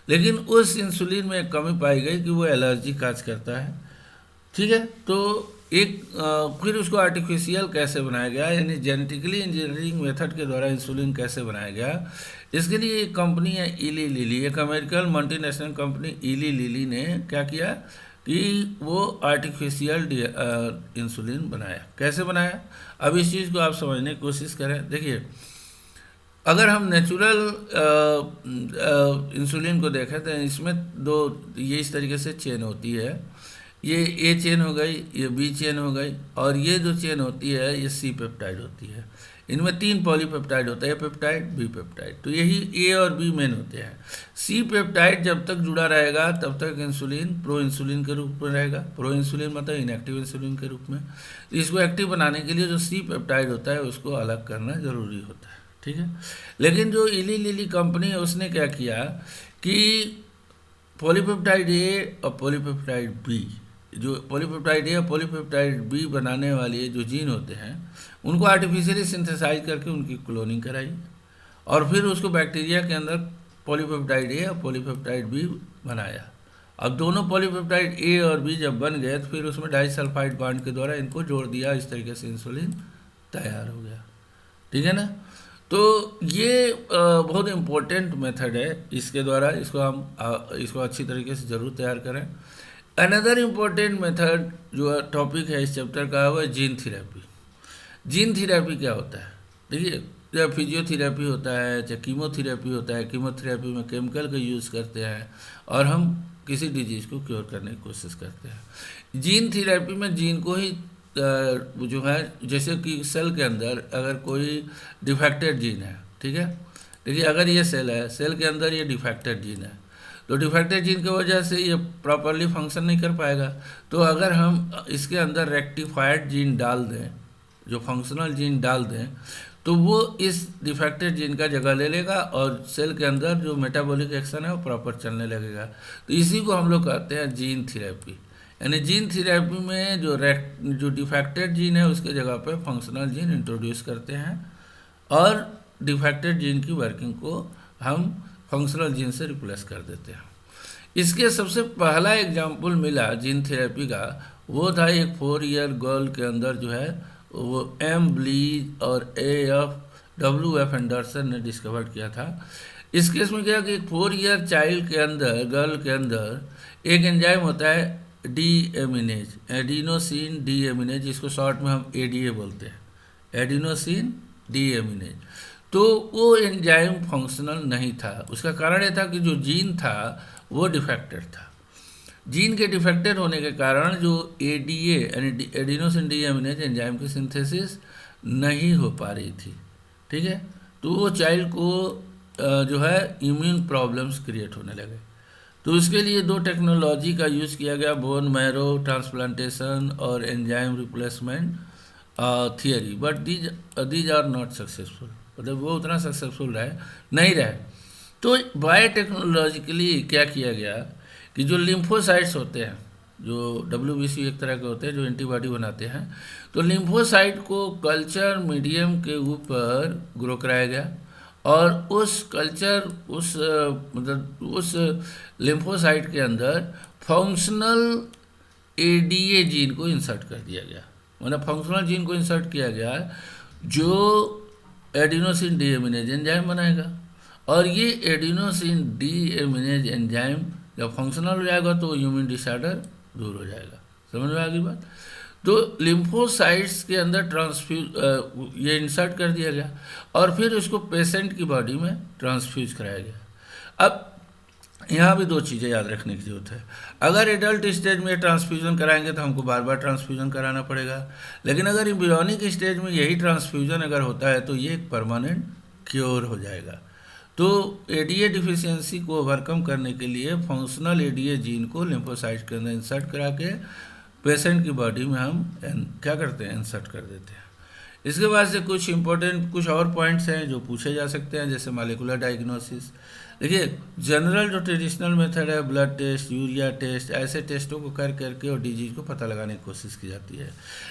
लेकिन उस इंसुलिन में एक कमी पाई गई कि वो एलर्जी काज करता है। ठीक है, तो फिर उसको आर्टिफिशियल कैसे बनाया गया, यानी जेनेटिकली इंजीनियरिंग मेथड के द्वारा इंसुलिन कैसे बनाया गया। इसके लिए एक कंपनी है इली लिली, एक अमेरिकन मल्टीनेशनल कंपनी इली लिली ने क्या किया कि वो आर्टिफिशियल इंसुलिन बनाया। कैसे बनाया, अब इस चीज़ को आप समझने की कोशिश करें। देखिए अगर हम नेचुरल इंसुलिन को देखें तो इसमें दो ये इस तरीके से चेन होती है, ये ए चेन हो गई, ये बी चेन हो गई, और ये जो चेन होती है ये सी पेप्टाइड होती है। इनमें 3 पॉलीपेप्टाइड होता है, ए पेप्टाइड, बी पेप्टाइड। तो यही ए और बी मेन होते हैं। सी पेप्टाइड जब तक जुड़ा रहेगा तब तक इंसुलिन प्रो इंसुलिन के रूप में रहेगा। प्रो इंसुलिन मतलब इनएक्टिव इंसुलिन के रूप में। तो इसको एक्टिव बनाने के लिए जो सी पेप्टाइड होता है उसको अलग करना ज़रूरी होता है। ठीक है, लेकिन जो इली लिली कंपनी है उसने क्या किया कि पॉलीपेप्टाइड ए और पॉलीपेप्टाइड बी, जो पॉलीपेप्टाइड ए और पॉलीपेप्टाइड बी बनाने वाले जो जीन होते हैं उनको आर्टिफिशियली सिंथेसाइज करके उनकी क्लोनिंग कराई, और फिर उसको बैक्टीरिया के अंदर पॉलीपेप्टाइड ए और पॉलीपेप्टाइड बी बनाया। अब दोनों पॉलीपेप्टाइड ए और बी जब बन गए तो फिर उसमें डाइसल्फाइड बॉन्ड के द्वारा इनको जोड़ दिया। इस तरीके से इंसुलिन तैयार हो गया। ठीक है ना, तो ये बहुत इम्पोर्टेंट मेथड है। इसके द्वारा इसको अच्छी तरीके से ज़रूर तैयार करें। अनदर इम्पोर्टेंट मेथड जो टॉपिक है इस चैप्टर का वो है जीन थेरेपी। जीन थेरेपी क्या होता है, देखिए चाहे फिजियोथेरेपी होता है, चाहे कीमोथेरेपी होता है। कीमोथेरेपी में केमिकल का यूज़ करते हैं और हम किसी डिजीज़ को क्योर करने की कोशिश करते हैं। जीन थेरेपी में जीन को ही जो है, जैसे कि सेल के अंदर अगर कोई डिफेक्टेड जीन है, ठीक है, देखिए अगर ये सेल है, सेल के अंदर ये डिफेक्टेड जीन है, तो डिफेक्टेड जीन की वजह से ये प्रॉपरली फंक्शन नहीं कर पाएगा। तो अगर हम इसके अंदर रेक्टिफाइड जीन डाल दें, जो फंक्शनल जीन डाल दें, तो वो इस डिफेक्टेड जीन का जगह ले लेगा और सेल के अंदर जो मेटाबॉलिक एक्शन है वो प्रॉपर चलने लगेगा। तो इसी को हम लोग कहते हैं जीन थेरेपी। यानी जीन थेरेपी में जो डिफेक्टेड जीन है उसके जगह पे फंक्शनल जीन इंट्रोड्यूस करते हैं, और डिफेक्टेड जीन की वर्किंग को हम फंक्शनल जीन से रिप्लेस कर देते हैं। इसके सबसे पहला एग्जाम्पल मिला जीन थेरेपी का, वो था एक 4 ईयर गर्ल के अंदर जो है वो एम ब्लीज और AF WF एंडरसन ने डिस्कवर किया था। इस केस में क्या कि 4 ईयर चाइल्ड के अंदर, गर्ल के अंदर एक एंजाइम होता है डी एमिनेज, एडिनोसिन डी एमिनेज, जिसको शॉर्ट में हम एडीए बोलते हैं, एडिनोसिन डी एमिनेज। तो वो एंजाइम फंक्शनल नहीं था। उसका कारण यह था कि जो जीन था वो डिफेक्टेड था। जीन के डिफेक्टेड होने के कारण जो एडीए यानी एडिनोसिन डी एमिनेज एंजाइम की सिंथेसिस नहीं हो पा रही थी। ठीक है, तो वो चाइल्ड को जो है इम्यून प्रॉब्लम्स क्रिएट होने लगे। तो उसके लिए 2 टेक्नोलॉजी का यूज़ किया गया, बोन मैरो ट्रांसप्लांटेशन और enzyme replacement theory, but these are not successful. मतलब वो उतना सक्सेसफुल नहीं रहे। तो बायोटेक्नोलॉजिकली क्या किया गया कि जो लिम्फोसाइट्स होते हैं, जो WBC एक तरह के होते हैं जो एंटीबॉडी बनाते हैं, तो लिम्फोसाइट को कल्चर मीडियम के ऊपर ग्रो कराया गया और उस कल्चर मतलब उस लिम्फोसाइट के अंदर फंक्शनल एडीए जीन को इंसर्ट कर दिया गया। मतलब फंक्शनल जीन को इंसर्ट किया गया जो एडिनोसिन डी एमिनेज एंजाइम बनाएगा, और ये एडिनोसिन डी एमिनेज एंजाइम जब फंक्शनल हो जाएगा तो ह्यूमन डिसऑर्डर दूर हो जाएगा। समझ में आ गई बात? तो लिम्फोसाइट्स के अंदर ट्रांसफ्यूज ये इंसर्ट कर दिया गया और फिर उसको पेशेंट की बॉडी में ट्रांसफ्यूज कराया गया। अब यहाँ भी 2 चीज़ें याद रखने की ज़रूरत है। अगर एडल्ट स्टेज में ट्रांसफ्यूज़न कराएंगे तो हमको बार बार ट्रांसफ्यूज़न कराना पड़ेगा, लेकिन अगर एम्ब्रियोनिक स्टेज में यही ट्रांसफ्यूज़न अगर होता है तो ये एक परमानेंट क्योर हो जाएगा। तो एडीए डिफिशियंसी को ओवरकम करने के लिए फंक्शनल एडीए जीन को लिम्फोसाइट के अंदर इंसर्ट करा के पेशेंट की बॉडी में हम क्या करते हैं, इंसर्ट कर देते हैं। इसके बाद से कुछ इंपॉर्टेंट कुछ और पॉइंट्स हैं जो पूछे जा सकते हैं, जैसे मॉलिक्यूलर डायग्नोसिस। देखिए, जनरल जो ट्रेडिशनल मेथड है ब्लड टेस्ट, यूरिया टेस्ट, ऐसे टेस्टों को कर करके और डिजीज को पता लगाने की कोशिश की जाती है।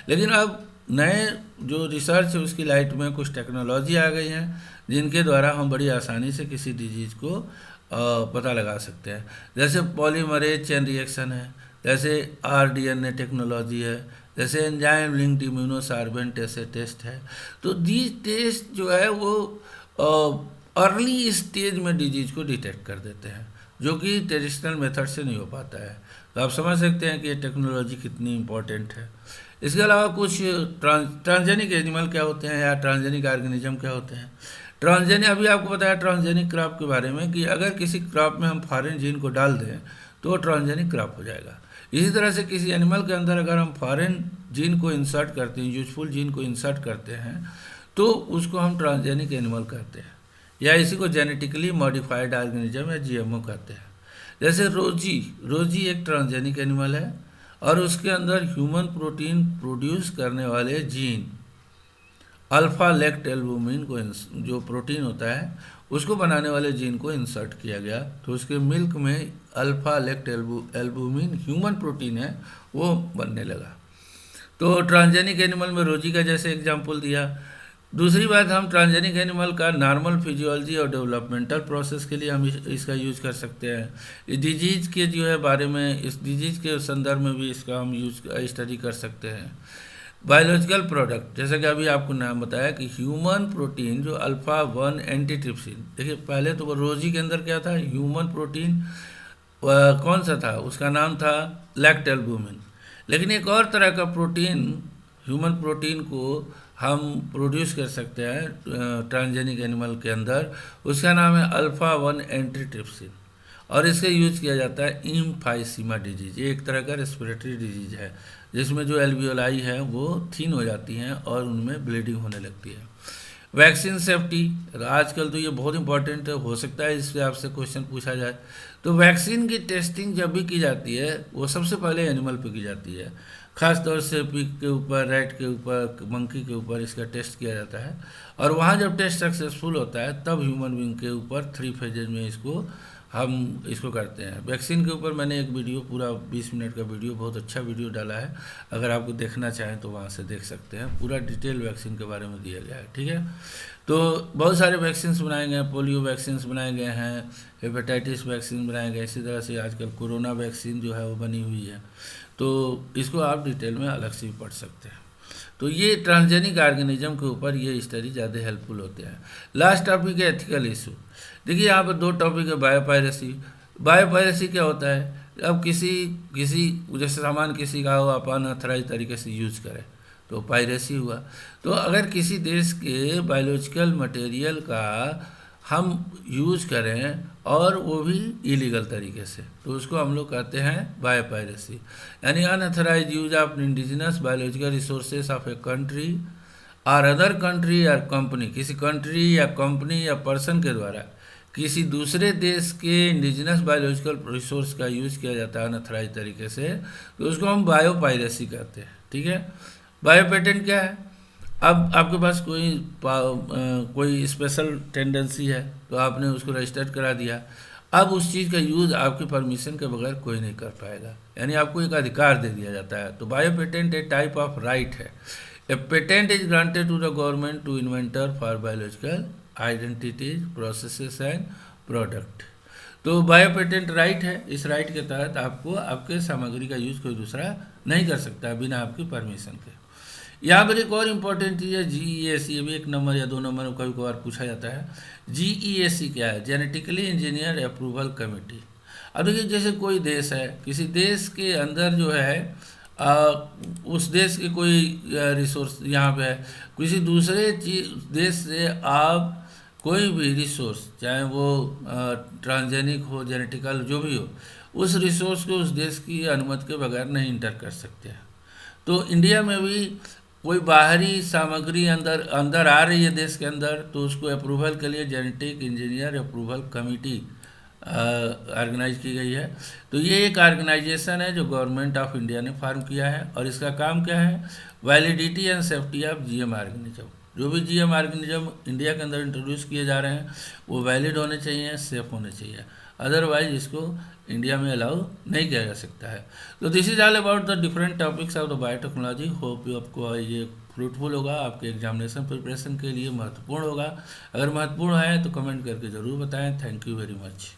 लेकिन अब नए जो रिसर्च है उसकी लाइट में कुछ टेक्नोलॉजी आ गई हैं जिनके द्वारा हम बड़ी आसानी से किसी डिजीज़ को पता लगा सकते हैं। जैसे पॉलीमरेज चेन रिएक्शन है, जैसे RDNA टेक्नोलॉजी है, जैसे एंजाइम लिंक्ड इम्यूनोसार्बेंट ऐसे टेस्ट है। तो दीज टेस्ट जो है वो अर्ली स्टेज में डिजीज़ को डिटेक्ट कर देते हैं, जो कि ट्रेडिशनल मेथड से नहीं हो पाता है। तो आप समझ सकते हैं कि ये टेक्नोलॉजी कितनी इम्पोर्टेंट है। इसके अलावा कुछ ट्रांसजेनिक एनिमल क्या होते हैं या ट्रांसजेनिक ऑर्गेनिज्म क्या होते हैं। ट्रांसजेनिक, अभी आपको बताया ट्रांसजेनिक क्रॉप के बारे में कि अगर किसी क्रॉप में हम फॉरेन जीन को डाल दें तो वो ट्रांसजेनिक क्रॉप हो जाएगा। इसी तरह से किसी एनिमल के अंदर अगर हम फॉरेन जीन को इंसर्ट करते हैं, यूजफुल जीन को इंसर्ट करते हैं, तो उसको हम ट्रांसजेनिक एनिमल कहते हैं, या इसी को जेनेटिकली मॉडिफाइड ऑर्गेनिज्म या GMO कहते हैं। जैसे रोजी एक ट्रांसजेनिक एनिमल है और उसके अंदर ह्यूमन प्रोटीन प्रोड्यूस करने वाले जीन अल्फा लेक्ट एल्बुमिन को, जो प्रोटीन होता है उसको बनाने वाले जीन को इंसर्ट किया गया, तो उसके मिल्क में अल्फा लेक्ट एल्बुमिन ह्यूमन प्रोटीन है वो बनने लगा। तो ट्रांसजेनिक एनिमल में रोजी का जैसे एग्जाम्पल दिया। दूसरी बात, हम ट्रांसजेनिक एनिमल का नॉर्मल फिजियोलॉजी और डेवलपमेंटल प्रोसेस के लिए हम इसका यूज़ कर सकते हैं। इस डिजीज़ के जो है बारे में, इस डिजीज़ के संदर्भ में भी इसका हम स्टडी कर सकते हैं। बायोलॉजिकल प्रोडक्ट, जैसा कि अभी आपको नाम बताया कि ह्यूमन प्रोटीन जो अल्फा-1 एंटीट्रिप्सिन, देखिए पहले तो वो रोजी के अंदर क्या था, ह्यूमन प्रोटीन कौन सा था, उसका नाम था लैक्ट एल्बुमिन। लेकिन एक और तरह का प्रोटीन, ह्यूमन प्रोटीन को हम प्रोड्यूस कर सकते हैं ट्रांसजेनिक एनिमल के अंदर, उसका नाम है अल्फा-1 एंटीट्रिप्सिन, और इसका यूज किया जाता है एम्फाइसीमा डिजीज। ये एक तरह का रेस्पिरेटरी डिजीज है जिसमें जो एल्वियोलाई है वो थिन हो जाती हैं और उनमें ब्लीडिंग होने लगती है। वैक्सीन सेफ्टी, आजकल तो ये बहुत इंपॉर्टेंट हो सकता है, इससे आपसे क्वेश्चन पूछा जाए। तो वैक्सीन की टेस्टिंग जब भी की जाती है वो सबसे पहले एनिमल पे की जाती है, ख़ास तौर से पिग के ऊपर, रैट के ऊपर, मंकी के ऊपर इसका टेस्ट किया जाता है, और वहाँ जब टेस्ट सक्सेसफुल होता है तब ह्यूमन बीइंग के ऊपर 3 फेजेज में हम इसको करते हैं। वैक्सीन के ऊपर मैंने एक वीडियो, पूरा 20 मिनट का वीडियो, बहुत अच्छा वीडियो डाला है, अगर आपको देखना चाहें तो वहाँ से देख सकते हैं। पूरा डिटेल वैक्सीन के बारे में दिया गया है, ठीक है। तो बहुत सारे वैक्सीन्स बनाए गए हैं, पोलियो वैक्सीन्स बनाए गए हैं, हेपेटाइटिस वैक्सीन बनाए गए, इसी तरह से आजकल कोरोना वैक्सीन जो है वो बनी हुई है, तो इसको आप डिटेल में अलग से भी पढ़ सकते हैं। तो ये ट्रांसजेनिक ऑर्गेनिज्म के ऊपर ये स्टडी ज़्यादा हेल्पफुल होते हैं। लास्ट टॉपिक है एथिकल इशू। देखिए यहाँ पर दो टॉपिक है, बायोपायरेसी। बायोपायरेसी क्या होता है? अब किसी किसी जैसे सामान किसी का हो, आप अनऑथराइज तरीके से यूज करें तो पायरेसी हुआ। तो अगर किसी देश के बायोलॉजिकल मटेरियल का हम यूज करें और वो भी इलीगल तरीके से, तो उसको हम लोग कहते हैं बायोपायरेसी। यानी unauthorise use of indigenous biological resources of a country और अदर कंट्री और कंपनी, किसी कंट्री या कंपनी या पर्सन के द्वारा किसी दूसरे देश के इंडिजिनस बायोलॉजिकल रिसोर्स का यूज़ किया जाता है अनऑथराइज तरीके से, तो उसको हम बायोपायरेसी कहते हैं। ठीक है। बायो पेटेंट क्या है? अब आपके पास कोई स्पेशल टेंडेंसी है तो आपने उसको रजिस्टर्ड करा दिया। अब उस चीज़ का यूज़ आपकी परमिशन के बगैर कोई नहीं कर पाएगा, यानी आपको एक अधिकार दे दिया जाता है। तो बायो पेटेंट एक टाइप ऑफ राइट है। A patent is granted to the government to inventor for biological identities processes and product. तो बायो पेटेंट राइट है। इस राइट के तहत आपको आपके सामग्री का यूज कोई दूसरा नहीं कर सकता बिना आपकी परमिशन के। यहाँ पर एक और इम्पोर्टेंट चीज़ है GEAC, ये भी 1 नंबर या 2 नंबर में कभी कभार पूछा जाता है। GEAC क्या है? Genetically engineer approval committee. अब देखिए जैसे कोई देश है, किसी देश के अंदर जो है उस देश के कोई रिसोर्स यहाँ पे है, किसी दूसरे देश से आप कोई भी रिसोर्स, चाहे वो ट्रांसजेनिक हो, जेनेटिकल जो भी हो, उस रिसोर्स को उस देश की अनुमति के बगैर नहीं इंटर कर सकते हैं। तो इंडिया में भी कोई बाहरी सामग्री अंदर आ रही है देश के अंदर, तो उसको अप्रूवल के लिए genetic engineer approval committee organise की गई है। तो ये एक ऑर्गेनाइजेशन है जो गवर्नमेंट ऑफ इंडिया ने फॉर्म किया है, और इसका काम क्या है? Validity and safety of GM organism. जो भी GM ऑर्गेनिज्म इंडिया के अंदर इंट्रोड्यूस किए जा रहे हैं वो वैलिड होने चाहिए, सेफ होने चाहिए, अदरवाइज इसको इंडिया में अलाउ नहीं किया जा सकता है। तो this is all about the different topics of the biotechnology. Hope आपको ये फ्रूटफुल होगा, आपके एग्जामिनेशन प्रिपरेशन के लिए महत्वपूर्ण होगा। अगर महत्वपूर्ण है तो कमेंट करके ज़रूर बताएं। Thank you very much.